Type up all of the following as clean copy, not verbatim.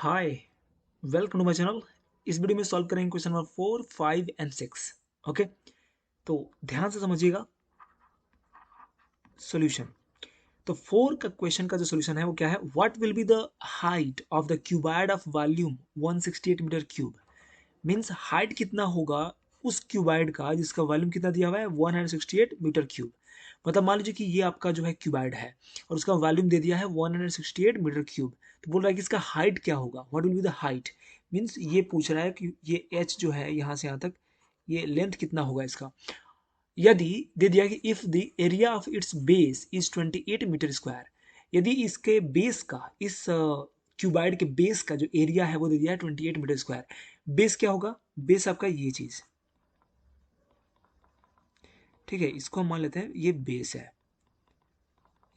Hi, welcome to my channel. इस video में solve करेंगे क्वेश्चन नंबर 4, 5 एंड 6। ओके, तो ध्यान से समझिएगा सॉल्यूशन। तो 4 का क्वेश्चन का जो सॉल्यूशन है वो क्या है? What will be the height of the cuboid of volume 168 metre cube. Means height कितना होगा उस क्यूबॉइड का जिसका वॉल्यूम कितना दिया हुआ है 168 मीटर क्यूब। मतलब मान लीजिए कि ये आपका जो है क्यूबॉइड है और उसका वॉल्यूम दे दिया है 168 मीटर क्यूब। तो बोल रहा है कि इसका हाइट क्या होगा, what will be the height. Means ये पूछ रहा है कि ये एच जो है यहाँ से यहाँ तक, ये लेंथ कितना होगा इसका। यदि दे दिया कि if the area of its base is 28 metre square, यदि इसके बेस का इस क्यूबॉइड के बेस का जो एरिया है वो दे दिया है 28 मीटर स्क्वायर। बेस क्या होगा? बेस आपका ये चीज, ठीक है, इसको हम मान लेते हैं ये बेस है।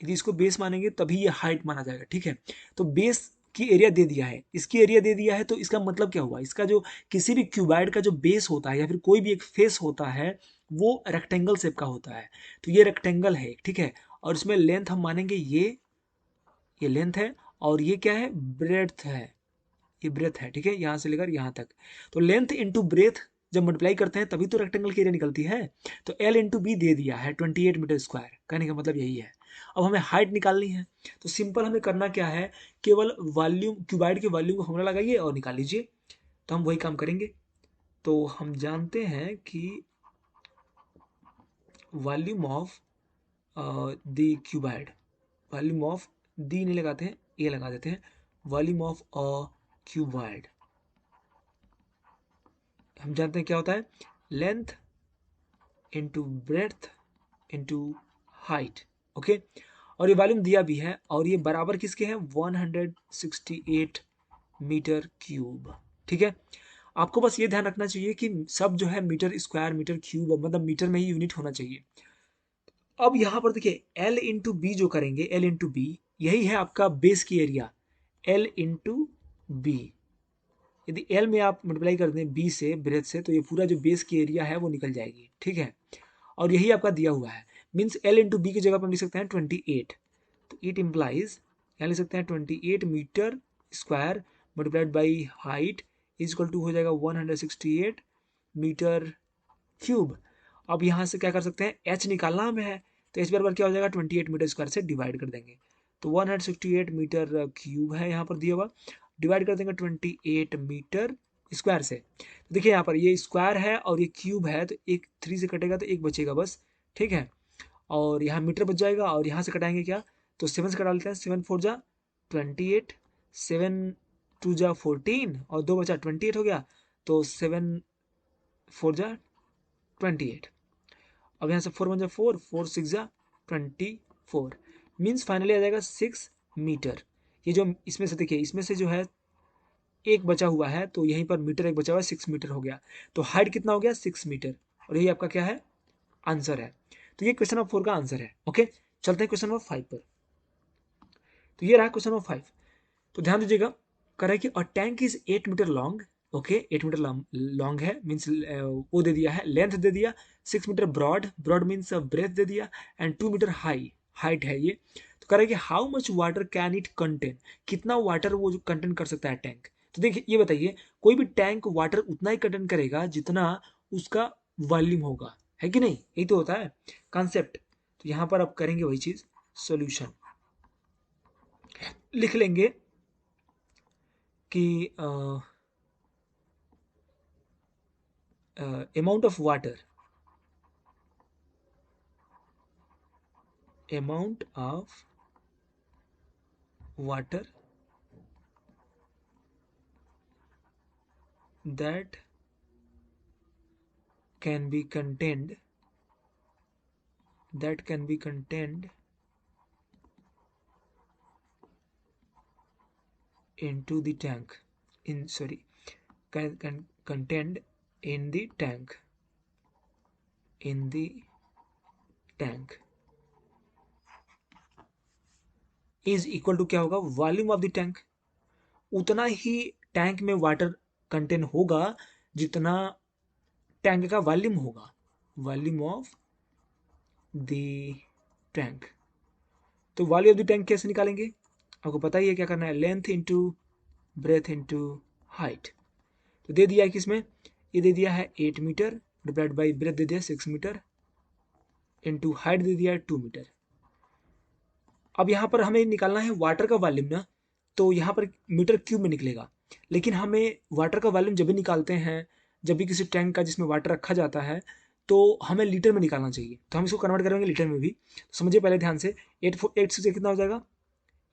यदि इसको बेस मानेंगे तभी ये हाइट माना जाएगा, ठीक है। तो बेस की एरिया दे दिया है, इसकी एरिया दे दिया है, तो इसका मतलब क्या हुआ? इसका जो किसी भी क्यूबॉइड का जो बेस होता है या फिर कोई भी एक फेस होता है वो रेक्टेंगल शेप का होता है। तो ये रेक्टेंगल है, ठीक है। और इसमें लेंथ हम मानेंगे ये लेंथ है, और ये क्या है? ब्रेड्थ है। ये ब्रेथ है, ठीक है, यहां से लेकर यहां तक। तो लेंथ इंटू ब्रेथ जब मल्टीप्लाई करते हैं तभी तो रेक्टेंगल की एरिया निकलती है। तो एल इंटू बी दे दिया है 28 मीटर स्क्वायर। कहने का मतलब यही है। अब हमें हाइट निकालनी है, तो सिंपल हमें करना क्या है, केवल वॉल्यूम, क्यूबाइड के वॉल्यूम का फॉर्मूला लगाइए और निकाल लीजिए। तो हम वही काम करेंगे। तो हम जानते हैं कि volume of the cuboid, volume of the नहीं लगाते हैं, ए लगा देते हैं, वॉल्यूम ऑफ अ क्यूबाइड। हम जानते हैं क्या होता है, length into breadth into height. Okay, और ये वॉल्यूम दिया भी है और ये बराबर किसके हैं? 168 मीटर क्यूब, ठीक है। आपको बस ये ध्यान रखना चाहिए कि सब जो है मीटर स्क्वायर मीटर क्यूब मतलब मीटर में ही यूनिट होना चाहिए। अब यहाँ पर देखिए एल इंटू बी जो करेंगे, एल इंटू बी यही है आपका बेस की एरिया, एल इंटू बी। यदि एल में आप मल्टीप्लाई कर दें बी से, ब्रेथ से, तो ये पूरा जो बेस की एरिया है वो निकल जाएगी, ठीक है। और यही आपका दिया हुआ है। मीन्स एल इंटू बी की जगह पर हम लिख सकते हैं 28। तो इट इम्प्लाइज, यहाँ लिख सकते हैं 28 metre square multiplied by height is equal to हो जाएगा 168 मीटर क्यूब। अब यहाँ से क्या कर सकते हैं, एच निकालना हमें है, तो एच बराबर क्या हो जाएगा 28 मीटर स्क्वायर से डिवाइड कर देंगे। तो 168 मीटर क्यूब है यहाँ पर दिया हुआ, डिवाइड कर देंगे 28 मीटर स्क्वायर से। तो देखिए यहाँ पर ये स्क्वायर है और ये क्यूब है, तो एक 3 से कटेगा तो एक बचेगा बस, ठीक है। और यहाँ मीटर बच जाएगा और यहाँ से कटाएंगे क्या, तो 7 से कटा लेते हैं, 7 4 जा 28, 7 2 जा 14 और 2 बचा 28 हो गया। तो 7 4 जा 28। अब यहाँ से 4 1 जा 4, 4 6 जा 24। मीन्स फाइनली आ जाएगा 6 मीटर। ये जो इसमें से देखिए, इसमें से जो है एक बचा हुआ है, तो यहीं पर मीटर एक बचा हुआ है, 6 मीटर हो गया। तो हाइट कितना हो गया? 6 मीटर। और यही आपका क्या है? आंसर है। तो ये क्वेश्चन नंबर 4 का आंसर है। ओके, चलते हैं क्वेश्चन नंबर 5 पर। तो ये रहा क्वेश्चन नंबर 5। तो ध्यान दीजिएगा, कह रहा है कि a tank is 8 metre long. Okay, 8 metre long है, मीन्स वो दे दिया है, लेंथ दे दिया, 6 metre broad, broad means breadth दे दिया, एंड 2 मीटर हाई, हाइट है ये। तो कह रहा है कि how much water can it contain, कितना वाटर वो कंटेन कर सकता है टैंक। तो देखिए ये बताइए, कोई भी टैंक वाटर उतना ही कंटेन करेगा जितना उसका वॉल्यूम होगा, है कि नहीं? यही तो होता है कॉन्सेप्ट। तो यहाँ पर आप करेंगे वही चीज, सोल्यूशन लिख लेंगे कि amount of water, amount of water that can be contained, that can be contained into the tank, in sorry, can contained in the tank, in the tank is equal to क्या होगा, volume of the tank. उतना ही tank में water contain होगा जितना tank का volume होगा, volume of the tank. तो volume of the tank कैसे निकालेंगे? आपको पता ही है क्या करना है, length into breadth into height. तो दे दिया है किसमें, ये दे दिया है 8 मीटर डिवाइड बाई ब्रेथ दे दिया 6 मीटर इंटू हाइट दे दिया है 2 मीटर। अब यहाँ पर हमें निकालना है वाटर का वॉल्यूम ना, तो यहाँ पर मीटर क्यूब में निकलेगा, लेकिन हमें वाटर का वॉल्यूम जब भी निकालते हैं, जब भी किसी टैंक का जिसमें वाटर रखा जाता है, तो हमें लीटर में निकालना चाहिए। तो हम इसको कन्वर्ट करेंगे लीटर में भी। तो समझिए पहले ध्यान से, 8 कितना हो जाएगा,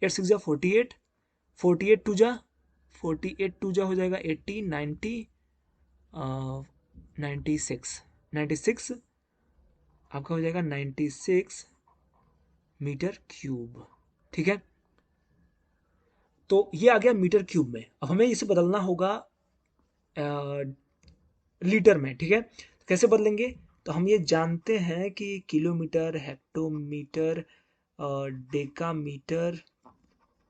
8 6 48, 48 टू जा 48 टू जा हो जाएगा 80, 90, 96 आपका हो जाएगा 96 मीटर क्यूब। ठीक है, तो ये आ गया मीटर क्यूब में। अब हमें इसे बदलना होगा लीटर में। ठीक है, कैसे बदलेंगे, तो हम ये जानते हैं कि किलोमीटर, हेक्टोमीटर, डेकामीटर,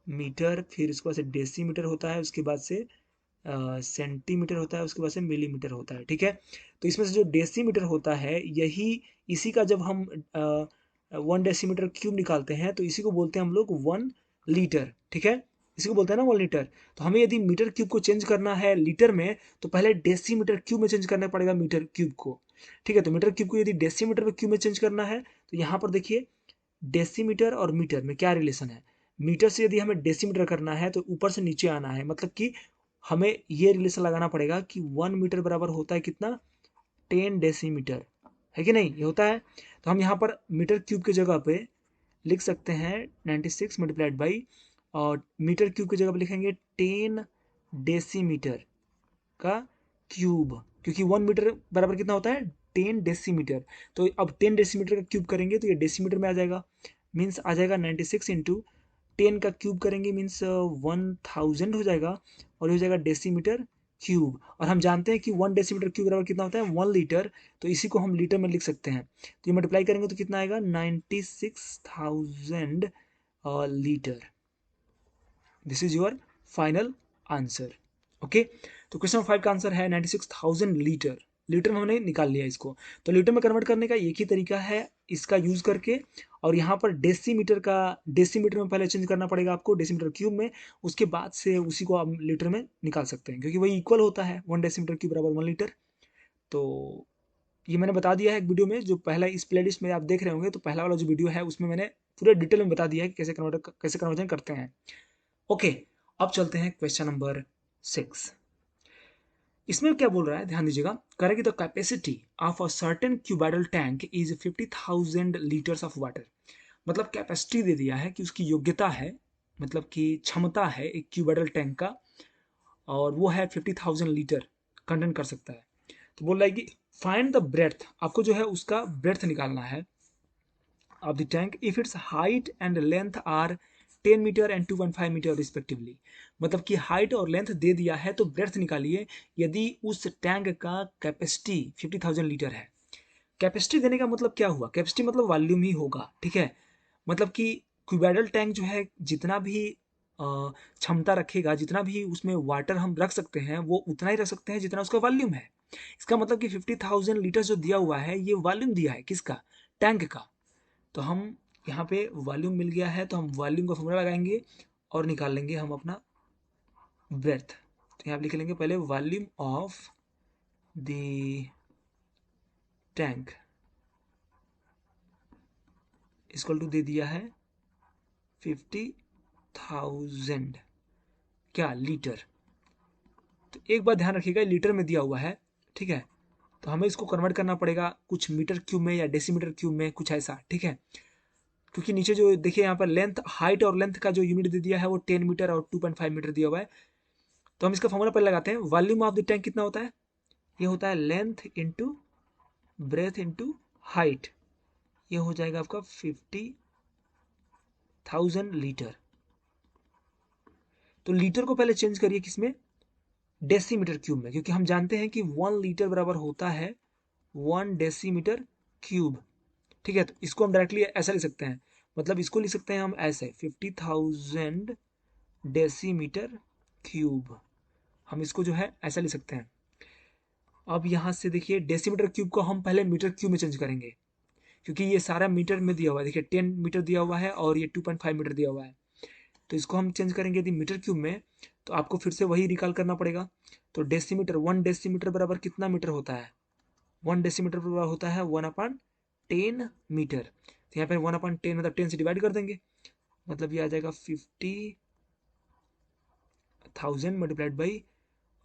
मीटर, फिर उसके बाद से डेसीमीटर होता है, उसके बाद से सेंटीमीटर होता है, उसके बाद से मिलीमीटर होता है। ठीक है, तो इसमें से जो डेसीमीटर होता है, यही इसी का जब हम 1 डेसीमीटर क्यूब निकालते हैं तो इसी को बोलते हैं हम लोग 1 लीटर। ठीक है, इसी को बोलते हैं ना 1 लीटर। तो हमें यदि मीटर क्यूब को चेंज करना है लीटर में, तो पहले डेसीमीटर क्यूब में चेंज करना पड़ेगा मीटर क्यूब को। ठीक है, तो मीटर क्यूब को यदि डेसीमीटर में क्यूब में चेंज करना है, तो यहाँ पर देखिए डेसीमीटर और मीटर में क्या रिलेशन है। मीटर से यदि हमें डेसीमीटर करना है तो ऊपर से नीचे आना है, मतलब कि हमें ये रिलेशन लगाना पड़ेगा कि 1 मीटर बराबर होता है कितना, 10 डेसीमीटर, है कि नहीं, ये होता है। तो हम यहाँ पर मीटर क्यूब की जगह पे लिख सकते हैं 96 मल्टीप्लाइड बाई, और मीटर क्यूब की जगह पे लिखेंगे 10 डेसीमीटर का क्यूब, क्योंकि 1 मीटर बराबर कितना होता है, 10 डेसीमीटर। तो अब 10 डेसीमीटर का क्यूब करेंगे तो ये डेसीमीटर में आ जाएगा, मीन्स आ जाएगा 96 इंटू 10 का क्यूब करेंगे मीन्स 1000 हो जाएगा, और ये हो जाएगा डेसीमीटर क्यूब। और हम जानते हैं कि 1 डेसीमीटर क्यूब बराबर कितना होता है, 1 लीटर। तो इसी को हम लीटर में लिख सकते हैं। तो ये मल्टीप्लाई करेंगे तो कितना आएगा, 96,000 litre. This is your final answer. Okay, तो क्वेश्चन 5 का आंसर है 96,000 लीटर। लीटर में हमने निकाल लिया इसको। तो लीटर में कन्वर्ट करने का एक ही तरीका है, इसका यूज करके। और यहाँ पर डेसीमीटर में पहले चेंज करना पड़ेगा आपको, डेसीमीटर क्यूब में, उसके बाद से उसी को आप लीटर में निकाल सकते हैं, क्योंकि वही इक्वल होता है, 1 डेसीमीटर क्यूब बराबर 1 लीटर। तो ये मैंने बता दिया है एक वीडियो में, जो पहला इस प्लेलिस्ट में आप देख रहे होंगे, तो पहला वाला जो वीडियो है उसमें मैंने पूरे डिटेल में बता दिया है कि कैसे कन्वर्जन करते हैं। ओके, अब चलते हैं क्वेश्चन नंबर 6। इसमें क्या बोल रहा है, ध्यान दीजिएगा। करेंगे the capacity of a certain cuboidal tank is 50,000 litres of water. मतलब कैपेसिटी दे दिया है कि उसकी योग्यता है, मतलब कि क्षमता है एक क्यूबाइडल टैंक का, और वो है 50,000 लीटर कंटेन कर सकता है। तो बोल रहा है कि फाइंड द ब्रेथ, आपको जो है उसका ब्रेथ निकालना है of the tank if its height and length are 10 metre and 2.5 metre respectively. मतलब कि हाइट और लेंथ दे दिया है, तो ब्रेथ निकालिए यदि उस टैंक का कैपेसिटी 50,000 लीटर है। कैपेसिटी देने का मतलब क्या हुआ, कैपेसिटी मतलब वॉल्यूम ही होगा। ठीक है, मतलब कि क्यूबाइडल टैंक जो है जितना भी क्षमता रखेगा, जितना भी उसमें वाटर हम रख सकते हैं, वो उतना ही रख सकते हैं जितना उसका वॉल्यूम है। इसका मतलब कि 50,000 लीटर जो दिया हुआ है, ये वॉल्यूम दिया है किसका, टैंक का। तो हम यहाँ पे वॉल्यूम मिल गया है, तो हम वॉल्यूम का फॉर्मूला लगाएंगे और निकाल लेंगे हम अपना ब्रेथ। तो यहाँ पे लिख लेंगे पहले volume of the tank equal to दे दिया है 50,000 क्या लीटर। तो एक बात ध्यान रखिएगा, लीटर में दिया हुआ है, ठीक है, तो हमें इसको कन्वर्ट करना पड़ेगा कुछ मीटर क्यूब में या डेसीमीटर क्यूब में, कुछ ऐसा। ठीक है, क्योंकि नीचे जो देखिए यहाँ पर लेंथ, हाइट और लेंथ का जो यूनिट दे दिया है वो 10 मीटर और 2.5 मीटर दिया हुआ है। तो हम इसका फॉर्मूला पहले लगाते हैं। वॉल्यूम ऑफ द टैंक कितना होता है, ये होता है length into breadth into height, ये हो जाएगा आपका 50,000 लीटर। तो लीटर को पहले चेंज करिए किसमें, डेसीमीटर क्यूब में, क्योंकि हम जानते हैं कि 1 लीटर बराबर होता है 1 डेसीमीटर क्यूब। ठीक है, तो इसको हम डायरेक्टली ऐसा लिख सकते हैं, मतलब इसको लिख सकते हैं हम ऐसे 50,000 डेसीमीटर क्यूब। हम इसको जो है ऐसा लिख सकते हैं। अब यहाँ से देखिए डेसीमीटर क्यूब को हम पहले मीटर क्यूब में चेंज करेंगे, क्योंकि ये सारा मीटर में दिया हुआ है। देखिए 10 मीटर दिया हुआ है और ये 2.5 मीटर दिया हुआ है। तो इसको हम चेंज करेंगे यदि मीटर क्यूब में, तो आपको फिर से वही रिकॉल करना पड़ेगा। तो डेसीमीटर, 1 डेसीमीटर बराबर कितना मीटर होता है? 1 डेसीमीटर बराबर होता है 1/10 मीटर। तो यहाँ पर 1/10 मतलब 10 से डिवाइड कर देंगे, मतलब ये आ जाएगा 50,000 मल्टीप्लाइड बाई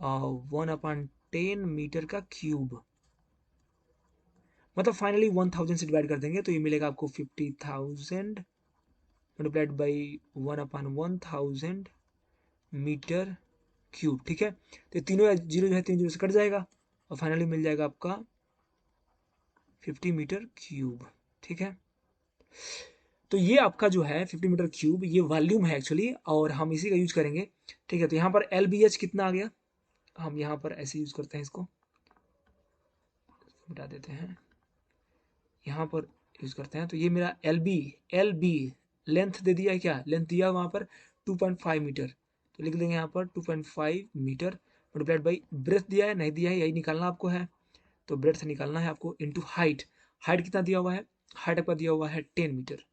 1/10 मीटर का क्यूब, मतलब फाइनली 1000 से डिवाइड कर देंगे तो ये मिलेगा आपको 50,000 मल्टीप्लाइड बाई 1/1000 मीटर क्यूब। ठीक है, तो तीनों जीरो जो है 3 जीरो से कट जाएगा और फाइनली मिल जाएगा आपका 50 मीटर क्यूब। ठीक है, तो ये आपका जो है 50 मीटर क्यूब ये वॉल्यूम है एक्चुअली, और हम इसी का यूज करेंगे। ठीक है, तो यहाँ पर LBH कितना आ गया, हम यहाँ पर ऐसे यूज करते हैं, इसको बता देते हैं, यहाँ पर यूज करते हैं। तो ये मेरा LB लेंथ दे दिया है, क्या लेंथ दिया वहाँ पर 2.5 मीटर, तो लिख देंगे यहाँ पर 2.5 मीटर मल्टीप्लाइड बाई ब्रेथ दिया है, नहीं दिया है, यही निकालना आपको है, तो ब्रेथ निकालना है आपको, इनटू हाइट। हाइट कितना दिया हुआ है? हाइट आपका दिया हुआ है 10 मीटर,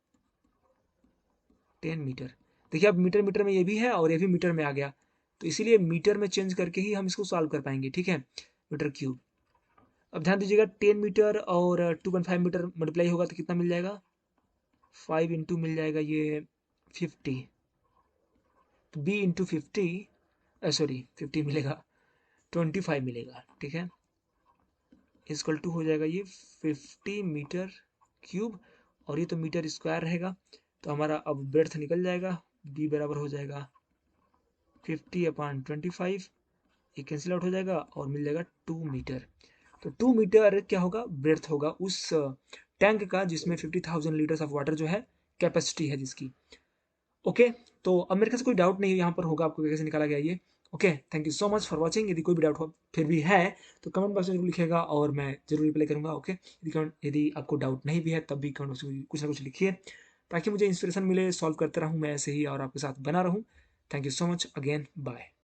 10 मीटर। देखिए अब मीटर मीटर में ये भी है और ये भी मीटर में आ गया, तो इसीलिए मीटर में चेंज करके ही हम इसको सॉल्व कर पाएंगे। ठीक है, मीटर क्यूब। अब ध्यान दीजिएगा 10 मीटर और 2.5 मीटर मल्टीप्लाई होगा तो कितना मिल जाएगा? 5 इंटू मिल जाएगा ये 50, तो B इंटू 50, सॉरी 50 मिलेगा, 25 मिलेगा। ठीक है, इक्वल टू हो जाएगा ये 50 मीटर क्यूब, और ये तो मीटर स्क्वायर रहेगा, तो हमारा अब ब्रेड्थ निकल जाएगा, B बराबर हो जाएगा 50/25, ये कैंसिल आउट हो जाएगा और मिल जाएगा 2 मीटर। तो 2 मीटर क्या होगा? ब्रेड्थ होगा उस टैंक का जिसमें 50,000 लीटर्स ऑफ वाटर जो है कैपेसिटी है जिसकी। ओके, तो अब मेरे ख्याल से कोई डाउट नहीं यहाँ पर होगा आपको कैसे निकाला गया ये। Okay, thank you so much for watching. यदि कोई भी डाउट हो फिर भी है तो कमेंट बॉक्स में जरूर लिखिएगा और मैं जरूर रिप्लाई करूँगा। ओके, यदि आपको डाउट नहीं भी है तब भी कमेंट बॉक्स में कुछ ना कुछ लिखिए, ताकि मुझे इंस्पिरेशन मिले, सॉल्व करते रहूँ मैं ऐसे ही और आपके साथ बना रहूँ। Thank you so much again, bye.